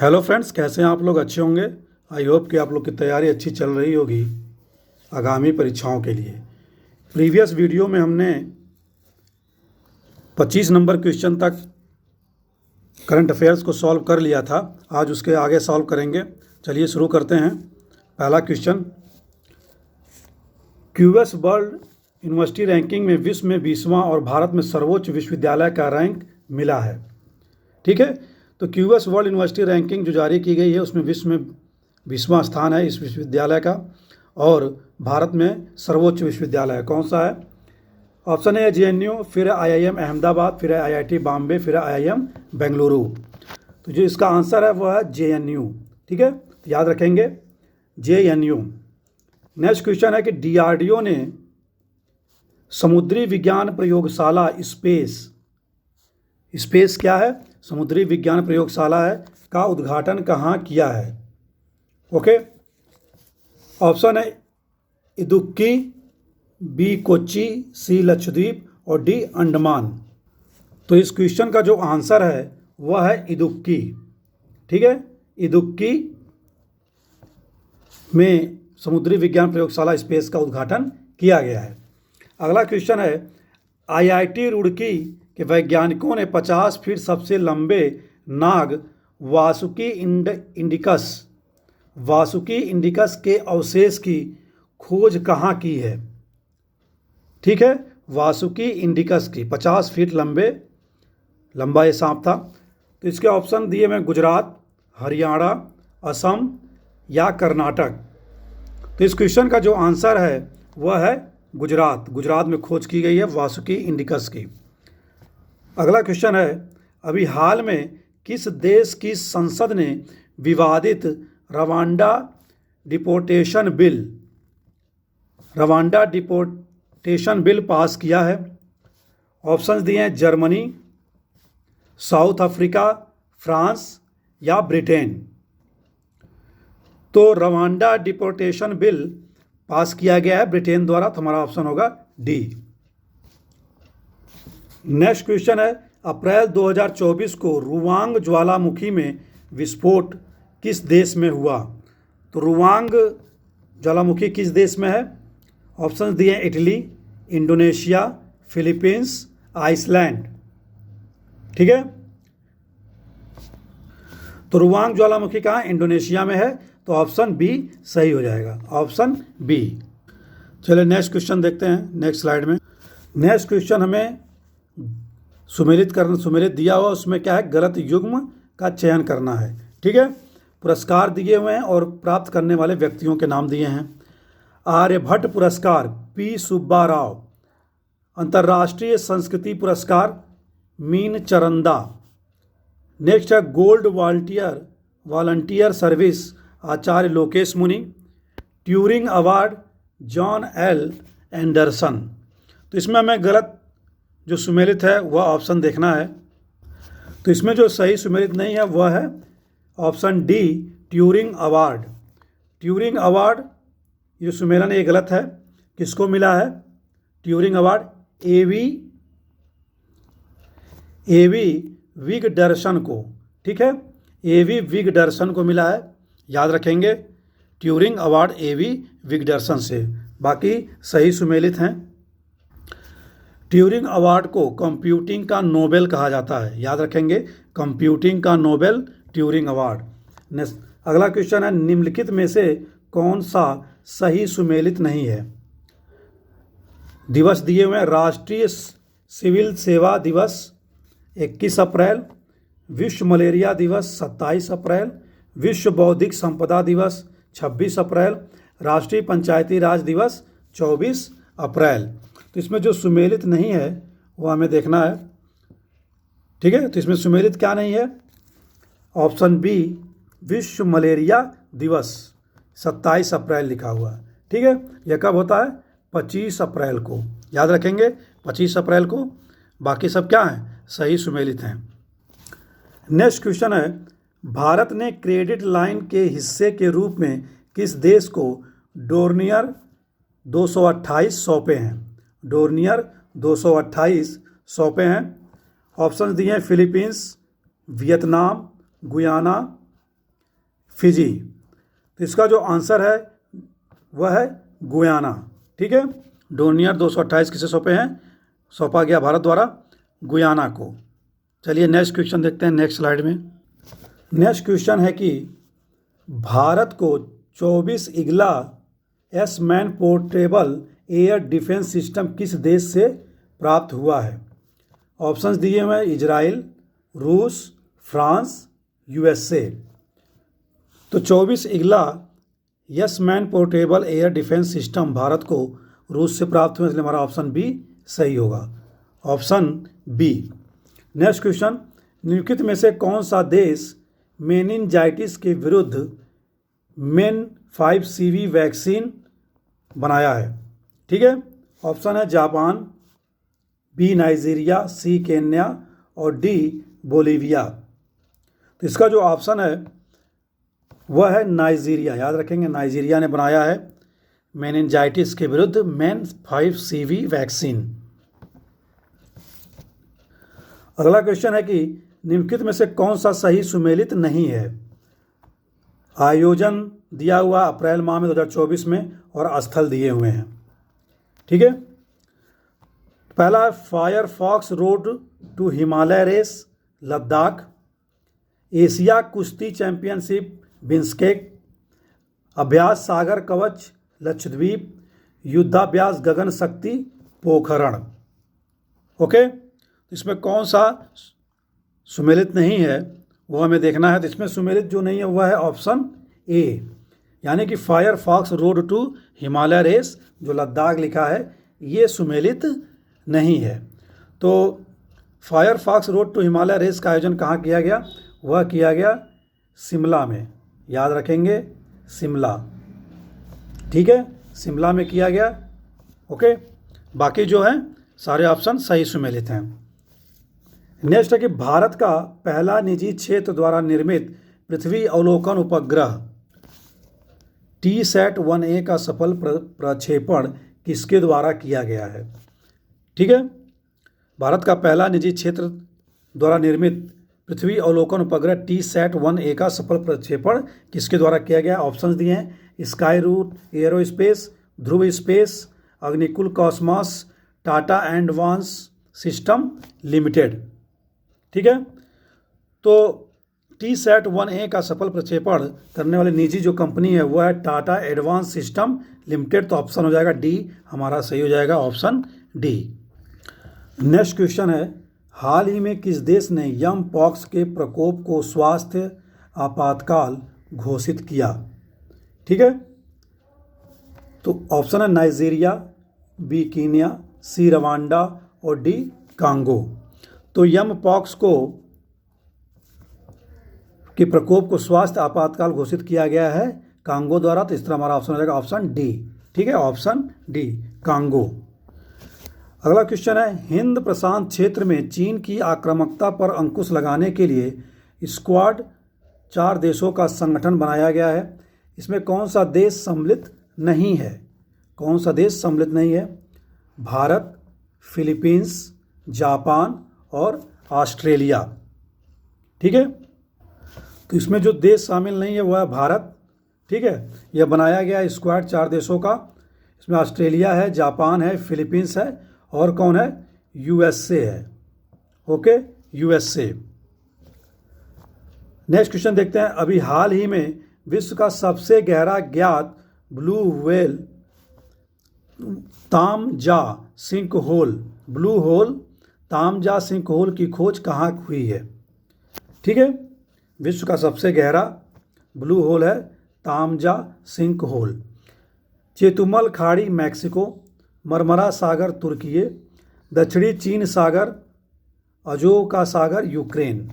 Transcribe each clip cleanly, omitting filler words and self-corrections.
Hello friends, कैसे हैं आप लोग? अच्छे होंगे। आई होप कि आप लोग की तैयारी अच्छी चल रही होगी आगामी परीक्षाओं के लिए। प्रीवियस वीडियो में हमने 25 नंबर क्वेश्चन तक करंट अफेयर्स को सॉल्व कर लिया था। आज उसके आगे सॉल्व करेंगे। चलिए शुरू करते हैं। पहला question, QS world university ranking में विश्व में 20वां और भारत में सर्वोच्च विश्वविद्यालय का रैंक मिला है। ठीक है, तो क्यूएस वर्ल्ड यूनिवर्सिटी रैंकिंग जो जारी की गई है उसमें विश्व में 20वां स्थान है इस विश्वविद्यालय का, और भारत में सर्वोच्च विश्वविद्यालय कौन सा है? ऑप्शन ए जेएनयू, फिर आईआईएम अहमदाबाद, फिर आईआईटी बॉम्बे, फिर आईआईएम बेंगलुरु। तो जो इसका आंसर है वह है जेएनयू। ठीक है, तो याद रखेंगे जेएनयू। नेक्स्ट क्वेश्चन है कि डीआरडीओ ने समुद्री विज्ञान प्रयोगशाला स्पेस क्या है? समुद्री विज्ञान प्रयोगशाला है का उद्घाटन कहाँ किया है? ओके, ऑप्शन है इदुक्की, बी कोच्चि, सी लक्षद्वीप और डी अंडमान। तो इस क्वेश्चन का जो आंसर है वह है इदुक्की। ठीक है, इदुक्की में समुद्री विज्ञान प्रयोगशाला स्पेस का उद्घाटन किया गया है। अगला क्वेश्चन है, आईआईटी रुड़की के वैज्ञानिकों ने 50 फीट सबसे लंबे नाग वासुकी इंडिकस के अवशेष की खोज कहाँ की है? ठीक है, वासुकी इंडिकस की 50 फीट लंबा ये सांप था। तो इसके ऑप्शन दिए मैं गुजरात, हरियाणा, असम या कर्नाटक। तो इस क्वेश्चन का जो आंसर है वह है गुजरात में खोज की गई है वासुकी इंडिकस की। अगला क्वेश्चन है, अभी हाल में किस देश की संसद ने विवादित रवांडा डिपोर्टेशन बिल पास किया है? ऑप्शंस दिए हैं जर्मनी, साउथ अफ्रीका, फ्रांस या ब्रिटेन। तो रवांडा डिपोर्टेशन बिल पास किया गया है ब्रिटेन द्वारा, तो हमारा ऑप्शन होगा डी। नेक्स्ट क्वेश्चन है, अप्रैल 2024 को रुवांग ज्वालामुखी में विस्फोट किस देश में हुआ? तो रुवांग ज्वालामुखी किस देश में है? ऑप्शन दिए हैं इटली, इंडोनेशिया, फिलीपींस, आइसलैंड। ठीक है, तो रुवांग ज्वालामुखी कहाँ? इंडोनेशिया में है, तो ऑप्शन बी सही हो जाएगा, ऑप्शन बी। चलिए नेक्स्ट क्वेश्चन देखते हैं नेक्स्ट स्लाइड में। नेक्स्ट क्वेश्चन हमें सुमेलित दिया हुआ, उसमें क्या है? गलत युग्म का चयन करना है। ठीक है, पुरस्कार दिए हुए हैं और प्राप्त करने वाले व्यक्तियों के नाम दिए हैं। आर्यभट्ट पुरस्कार पी सुब्बा राव, अंतर्राष्ट्रीय संस्कृति पुरस्कार मीन चरंदा। नेक्स्ट है गोल्ड वॉलंटियर सर्विस आचार्य लोकेश मुनि, Turing award John L Anderson. तो इसमें हमें गलत जो सुमेलित है वह ऑप्शन देखना है। तो इसमें जो सही सुमेलित नहीं है वह है ऑप्शन डी ट्यूरिंग अवार्ड। ये सुमेलन ये गलत है। किसको मिला है ट्यूरिंग अवार्ड? एवी विगडर्सन को। ठीक है, एवी विगडर्सन को मिला है, याद रखेंगे ट्यूरिंग अवार्ड एवी विगडर्सन से। बाकी सही सुमेलित हैं। ट्यूरिंग अवार्ड को कंप्यूटिंग का नोबेल कहा जाता है, याद रखेंगे कंप्यूटिंग का नोबेल ट्यूरिंग अवार्ड। अगला क्वेश्चन है, निम्नलिखित में से कौन सा सही सुमेलित नहीं है? दिवस दिए हुए हैं, राष्ट्रीय सिविल सेवा दिवस 21 अप्रैल, विश्व मलेरिया दिवस 27 अप्रैल, विश्व बौद्धिक संपदा दिवस 26 अप्रैल, राष्ट्रीय पंचायती राज दिवस 24 अप्रैल। तो इसमें जो सुमेलित नहीं है वो हमें देखना है। ठीक है, तो इसमें सुमेलित क्या नहीं है? ऑप्शन बी विश्व मलेरिया दिवस 27 अप्रैल लिखा हुआ है। ठीक है, यह कब होता है? 25 अप्रैल को, याद रखेंगे 25 अप्रैल को। बाकी सब क्या हैं? सही सुमेलित हैं। नेक्स्ट क्वेश्चन है, भारत ने क्रेडिट लाइन के हिस्से के रूप में किस देश को डोर्नियर 228 सौंपे हैं? डोर्नियर 228 सौंपे हैं। ऑप्शन दिए हैं फिलीपींस, वियतनाम, गुयाना फिजी। तो इसका जो आंसर है वह है गुयाना। ठीक है, डोनियर 228 किसे सौंपे हैं? सौंपा गया भारत द्वारा गुयाना को। चलिए नेक्स्ट क्वेश्चन देखते हैं नेक्स्ट स्लाइड में। नेक्स्ट क्वेश्चन है कि भारत को 24 Igla S man portable air defence system किस देश से प्राप्त हुआ है? ऑप्शंस दिए हुए हैं इजराइल, रूस, फ्रांस, यूएसए। तो 24 Igla S man portable air defence system Bharat को रूस से प्राप्त हुआ, इसलिए हमारा ऑप्शन बी सही होगा, ऑप्शन बी। नेक्स्ट क्वेश्चन, निम्नलिखित में से कौन सा देश मेनिनजाइटिस के विरुद्ध मेन 5CV वैक्सीन बनाया है? ठीक है, ऑप्शन है जापान, बी नाइजीरिया, सी केन्या और डी बोलीविया। तो इसका जो ऑप्शन है वह है नाइजीरिया। याद रखेंगे, नाइजीरिया ने बनाया है मेनिनजाइटिस के विरुद्ध मेन 5CV वैक्सीन। अगला क्वेश्चन है कि निम्नलिखित में से कौन सा सही सुमेलित नहीं है? आयोजन दिया हुआ अप्रैल माह में 2024 में और स्थल दिए हुए हैं। ठीक है, पहला है Firefox road to Himalaya race Ladakh, Asia कुश्ती चैंपियनशिप बिस्केक, अभ्यास सागर कवच लक्षद्वीप, युद्धाभ्यास गगन शक्ति पोखरण। ओके, इसमें कौन सा सुमेलित नहीं है वो हमें देखना है। तो इसमें सुमेलित जो नहीं है वह है ऑप्शन ए, यानी कि Firefox road to Himalaya race जो लद्दाख लिखा है ये सुमेलित नहीं है। तो Firefox road to Himalaya race का आयोजन कहाँ किया गया? वह किया गया शिमला में। याद रखेंगे, शिमला। ठीक है, शिमला में किया गया। ओके, बाकी जो है सारे ऑप्शन सही सुमेलित हैं। नेक्स्ट है कि भारत का पहला निजी क्षेत्र द्वारा निर्मित पृथ्वी अवलोकन उपग्रह TSAT-1A का सफल प्रक्षेपण किसके द्वारा किया गया है? ठीक है, भारत का पहला निजी क्षेत्र द्वारा निर्मित पृथ्वी अवलोकन उपग्रह TSAT-1A का सफल प्रक्षेपण किसके द्वारा किया गया? ऑप्शंस दिए हैं स्काई रूट एरोस्पेस, ध्रुव स्पेस, अग्निकुल कॉस्मॉस, टाटा एडवांस सिस्टम लिमिटेड। ठीक है, तो TSAT-1A का सफल प्रक्षेपण करने वाली निजी जो कंपनी है वह है टाटा एडवांस सिस्टम लिमिटेड। तो ऑप्शन हो जाएगा डी, हमारा सही हो जाएगा ऑप्शन डी। नेक्स्ट क्वेश्चन है, हाल ही में किस देश ने यम पॉक्स के प्रकोप को स्वास्थ्य आपातकाल घोषित किया? ठीक है, तो ऑप्शन है नाइजीरिया, बी कीनिया, सी रवांडा और डी कांगो। तो यम पॉक्स के प्रकोप को स्वास्थ्य आपातकाल घोषित किया गया है कांगो द्वारा। तो इस तरह हमारा ऑप्शन हो जाएगा ऑप्शन डी। ठीक है, ऑप्शन डी कांगो। अगला क्वेश्चन है, हिंद प्रशांत क्षेत्र में चीन की आक्रामकता पर अंकुश लगाने के लिए स्क्वाड 4 देशों का संगठन बनाया गया है। इसमें कौन सा देश सम्मिलित नहीं है? कौन सा देश सम्मिलित नहीं है? भारत, फिलीपींस, जापान और ऑस्ट्रेलिया। ठीक है, तो इसमें जो देश शामिल नहीं है वह है भारत। ठीक है, यह बनाया गया स्क्वाड 4 देशों का। इसमें ऑस्ट्रेलिया है, जापान है, फिलीपींस है और कौन है? यूएसए है। Okay, USA. नेक्स्ट क्वेश्चन देखते हैं, अभी हाल ही में विश्व का सबसे गहरा ज्ञात blue whale Taamja sinkhole, blue hole Taamja sinkhole की खोज कहाँ हुई है? ठीक है, विश्व का सबसे गहरा ब्लू होल है तामजा सिंक होल। चेतुमल खाड़ी मैक्सिको, मरमरा सागर तुर्की, दक्षिणी चीन सागर, अजोका सागर यूक्रेन।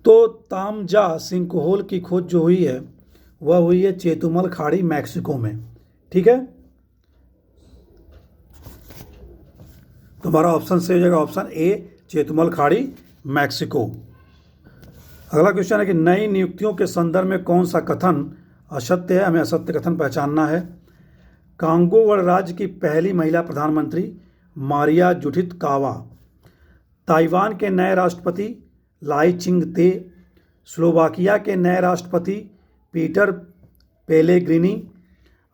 तो तामजा सिंक होल की खोज जो हुई है वह हुई है चेतुमल खाड़ी मैक्सिको में। ठीक है, तो हमारा ऑप्शन सही हो जाएगा ऑप्शन ए, चेतुमल खाड़ी मैक्सिको। अगला क्वेश्चन है कि नई नियुक्तियों के संदर्भ में कौन सा कथन असत्य है? हमें असत्य कथन पहचानना है। कांगो गणराज्य की पहली महिला प्रधानमंत्री मारिया जुडिथ कावा, ताइवान के नए राष्ट्रपति लाई चिंग ते, स्लोवाकिया के नए राष्ट्रपति पीटर पेलेग्रिनी,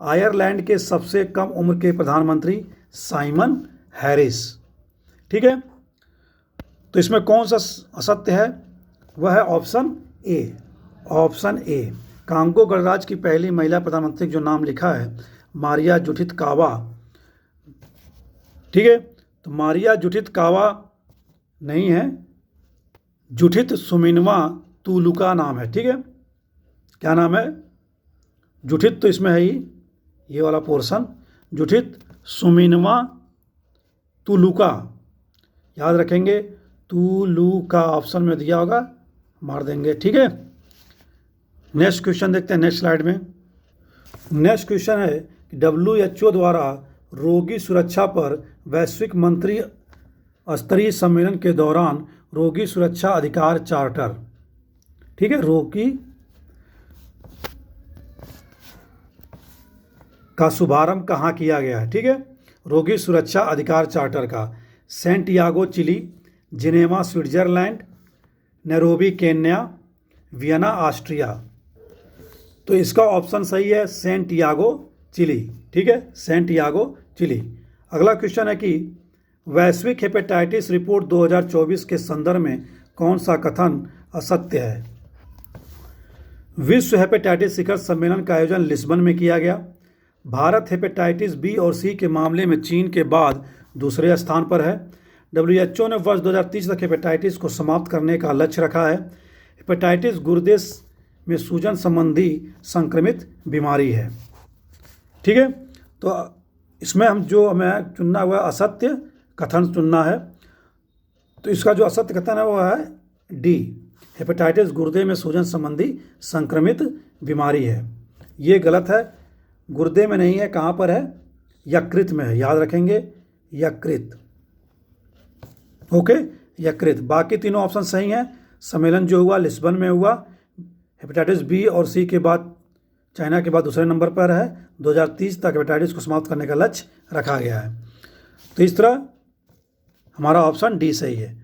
आयरलैंड के सबसे कम उम्र के प्रधानमंत्री साइमन हैरिस। ठीक है, तो इसमें कौन सा असत्य है? वह है option A. Option A, Congo गणराज्य की पहली महिला प्रधानमंत्री जो नाम लिखा है मारिया जुडिथ-कावा। ठीक है, तो मारिया जुडिथ-कावा नहीं है, जुडिथ सुमिनवा तुलुका नाम है। ठीक है, क्या नाम है? जुडिथ तो इसमें है ही, ये वाला पोर्शन, जुडिथ सुमिनवा तुलुका, याद रखेंगे। तुलुका ऑप्शन में दिया होगा, मार देंगे। ठीक है, नेक्स्ट क्वेश्चन देखते हैं नेक्स्ट स्लाइड में। नेक्स्ट क्वेश्चन है कि WHO द्वारा रोगी सुरक्षा पर वैश्विक मंत्री स्तरीय सम्मेलन के दौरान रोगी सुरक्षा अधिकार चार्टर, ठीक है, रोगी का शुभारंभ कहाँ किया गया है? ठीक है, रोगी सुरक्षा अधिकार चार्टर का Santiago chilli, Geneva Switzerland, Nairobi Kenya, Vienna Austria. तो इसका ऑप्शन सही है सेंटियागो चिली। ठीक है, सेंटियागो चिली। अगला क्वेश्चन है कि वैश्विक हेपेटाइटिस रिपोर्ट 2024 के संदर्भ में कौन सा कथन असत्य है? विश्व हेपेटाइटिस शिखर सम्मेलन का आयोजन लिस्बन में किया गया। भारत हेपेटाइटिस बी और सी के मामले में चीन के बाद दूसरे स्थान पर है। WHO ने वर्ष 2030 तक हेपेटाइटिस को समाप्त करने का लक्ष्य रखा है। हेपेटाइटिस गुर्दे में सूजन संबंधी संक्रमित बीमारी है। ठीक है, तो इसमें हमें चुनना हुआ असत्य कथन चुनना है। तो इसका जो असत्य कथन है वो है डी, हेपेटाइटिस गुर्दे में सूजन संबंधी संक्रमित बीमारी है। ये गलत है, गुर्दे में नहीं है, कहाँ पर है? यकृत में है, याद रखेंगे, यकृत। ओके, यकृत। बाकी तीनों ऑप्शन सही हैं। सम्मेलन जो हुआ लिस्बन में हुआ, हेपेटाइटिस बी और सी के बाद चाइना के बाद दूसरे नंबर पर है। 2030 तक हेपेटाइटिस को समाप्त करने का लक्ष्य रखा गया है। तो इस तरह हमारा ऑप्शन डी सही है।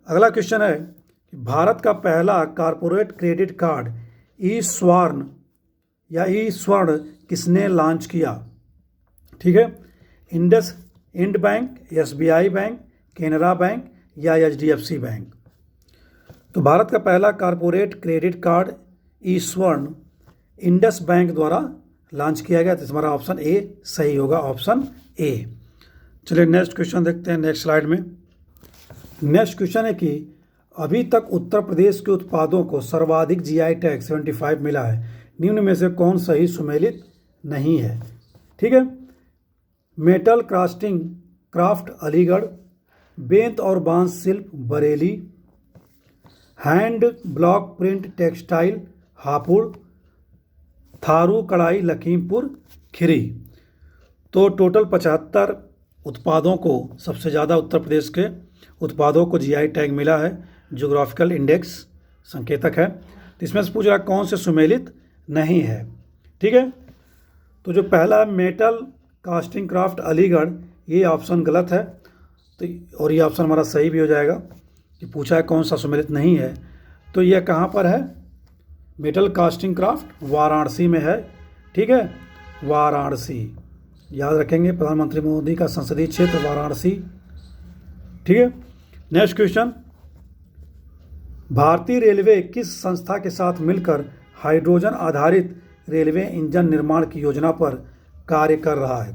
अगला क्वेश्चन है कि भारत का पहला कॉरपोरेट क्रेडिट कार्ड ई स्वर्ण या ई स्वर्ण किसने लॉन्च किया? ठीक है, Ind bank, SBI bank, Canara bank या HDFC बैंक। तो भारत का पहला कॉरपोरेट क्रेडिट कार्ड ई स्वर्ण इंडस बैंक द्वारा लॉन्च किया गया। तो हमारा ऑप्शन ए सही होगा, ऑप्शन ए। चलिए नेक्स्ट क्वेश्चन देखते हैं नेक्स्ट स्लाइड में। नेक्स्ट क्वेश्चन है कि अभी तक उत्तर प्रदेश के उत्पादों को सर्वाधिक GI टैग 75 मिला है, निम्न में से कौन सही सुमेलित नहीं है? ठीक है, मेटल कास्टिंग क्राफ्ट अलीगढ़, बेंत और बांस शिल्प Bareilly, hand block print textile Hapur, Tharu कढ़ाई लखीमपुर खीरी। तो टोटल 75 उत्पादों को, सबसे ज़्यादा उत्तर प्रदेश के उत्पादों को GI टैग मिला है, ज्योग्राफिकल इंडेक्स संकेतक है। तो इसमें से पूछ रहा कौन से सुमेलित नहीं है। ठीक है, तो जो पहला मेटल कास्टिंग क्राफ्ट अलीगढ़, ये ऑप्शन गलत है। तो और ये ऑप्शन हमारा सही भी हो जाएगा कि पूछा है कौन सा सुमेलित नहीं है। तो यह कहाँ पर है? मेटल कास्टिंग क्राफ्ट वाराणसी में है। ठीक है, वाराणसी, याद रखेंगे, प्रधानमंत्री मोदी का संसदीय क्षेत्र वाराणसी। ठीक है, नेक्स्ट क्वेश्चन, भारतीय रेलवे किस संस्था के साथ मिलकर हाइड्रोजन आधारित रेलवे इंजन निर्माण की योजना पर कार्य कर रहा है?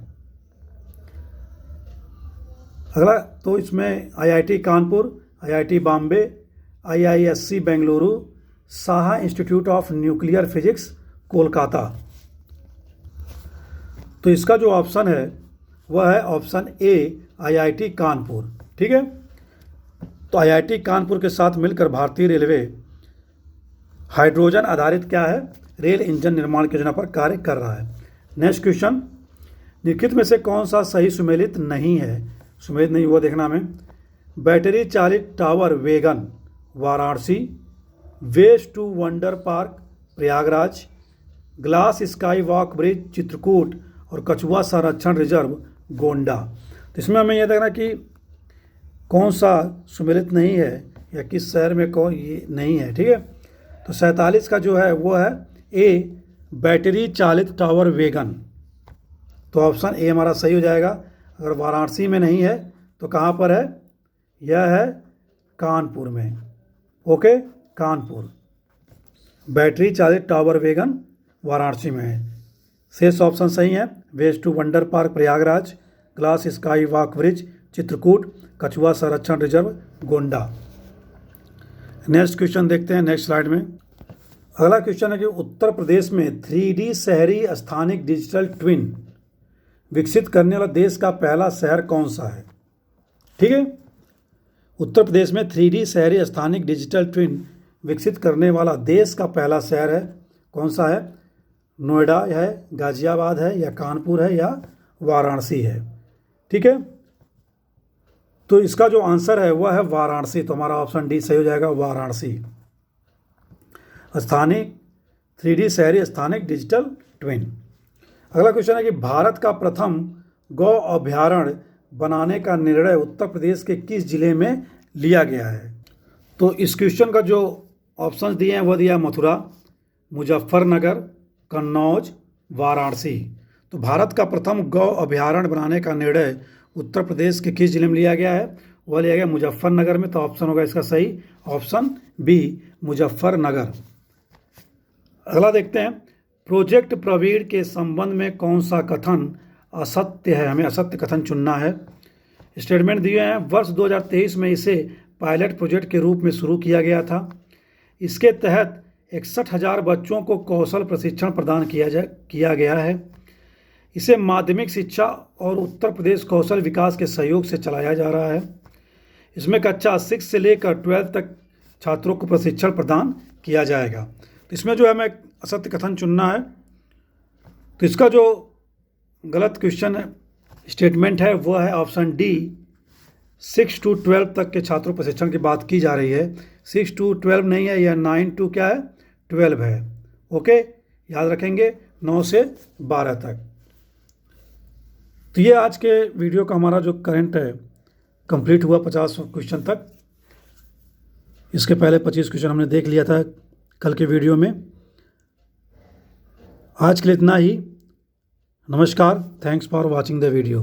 अगला, तो इसमें IIT Kanpur, IIT Bombay, IISc Bengaluru, Saha institute of nuclear physics Kolkata. तो इसका जो ऑप्शन है वह है ऑप्शन ए, IIT कानपुर। ठीक है, तो IIT कानपुर के साथ मिलकर भारतीय रेलवे हाइड्रोजन आधारित क्या है, रेल इंजन निर्माण की योजना पर कार्य कर रहा है। नेक्स्ट क्वेश्चन, निम्नलिखित में से कौन सा सही सुमेलित नहीं है? सुमेलित नहीं हुआ देखना हमें। बैटरी चालित tower wagon Varanasi, waste to wonder park Prayagraj, glass sky walk bridge Chitrakoot और कछुआ संरक्षण रिजर्व गोंडा। तो इसमें हमें यह देखना कि कौन सा सुमेलित नहीं है या किस शहर में कौन ये नहीं है। ठीक है, तो 47 का जो है वो है ए, बैटरी चालित टावर वैगन। तो ऑप्शन ए हमारा सही हो जाएगा। अगर वाराणसी में नहीं है तो कहाँ पर है? यह है कानपुर में। ओके, कानपुर। बैटरी चालित टावर वैगन वाराणसी में है। शेष ऑप्शन सही है। Waste to wonder park Prayagraj, glass sky walk bridge Chitrakoot, कछुआ संरक्षण रिजर्व गोंडा। नेक्स्ट क्वेश्चन देखते हैं नेक्स्ट स्लाइड में। अगला क्वेश्चन है कि उत्तर प्रदेश में 3D शहरी स्थानिक डिजिटल ट्विन विकसित करने वाला देश का पहला शहर कौन सा है? ठीक है, उत्तर प्रदेश में 3D शहरी स्थानिक डिजिटल ट्विन विकसित करने वाला देश का पहला शहर है, कौन सा है? नोएडा है, गाजियाबाद है, या कानपुर है, या वाराणसी है। ठीक है, तो इसका जो आंसर है वह है वाराणसी। तो हमारा ऑप्शन डी सही हो जाएगा, वाराणसी। स्थानिक 3D शहरी स्थानिक डिजिटल ट्विन। अगला क्वेश्चन है कि भारत का प्रथम गौ अभयारण्य बनाने का निर्णय उत्तर प्रदेश के किस जिले में लिया गया है? तो इस क्वेश्चन का जो ऑप्शंस दिए हैं वह दिया मथुरा, मुजफ्फरनगर, कन्नौज, वाराणसी। तो भारत का प्रथम गौ अभयारण्य बनाने का निर्णय उत्तर प्रदेश के किस जिले में लिया गया है? वह लिया गया मुजफ्फरनगर में। तो ऑप्शन होगा इसका सही, ऑप्शन बी, मुजफ्फरनगर। अगला देखते हैं, प्रोजेक्ट प्रवीण के संबंध में कौन सा कथन असत्य है? हमें असत्य कथन चुनना है। स्टेटमेंट दिए हैं, वर्ष 2023 में इसे पायलट प्रोजेक्ट के रूप में शुरू किया गया था। इसके तहत 61,000 बच्चों को कौशल प्रशिक्षण प्रदान किया गया है। इसे माध्यमिक शिक्षा और उत्तर प्रदेश कौशल विकास के सहयोग से चलाया जा रहा है। इसमें कक्षा 6 से लेकर 12 तक छात्रों को प्रशिक्षण प्रदान किया जाएगा। तो इसमें जो है हमें असत्य कथन चुनना है। तो इसका जो गलत क्वेश्चन स्टेटमेंट है वह है ऑप्शन डी, 6 to 12 तक के छात्रों प्रशिक्षण की बात की जा रही है। 6 to 12 नहीं है, यह 9 to क्या है? 12 है। ओके, याद रखेंगे 9 से 12 तक। तो ये आज के वीडियो का हमारा जो करंट है कंप्लीट हुआ 50 क्वेश्चन तक। इसके पहले 25 क्वेश्चन हमने देख लिया था कल के वीडियो में। आज के लिए इतना ही। नमस्कार, thanks for watching the video.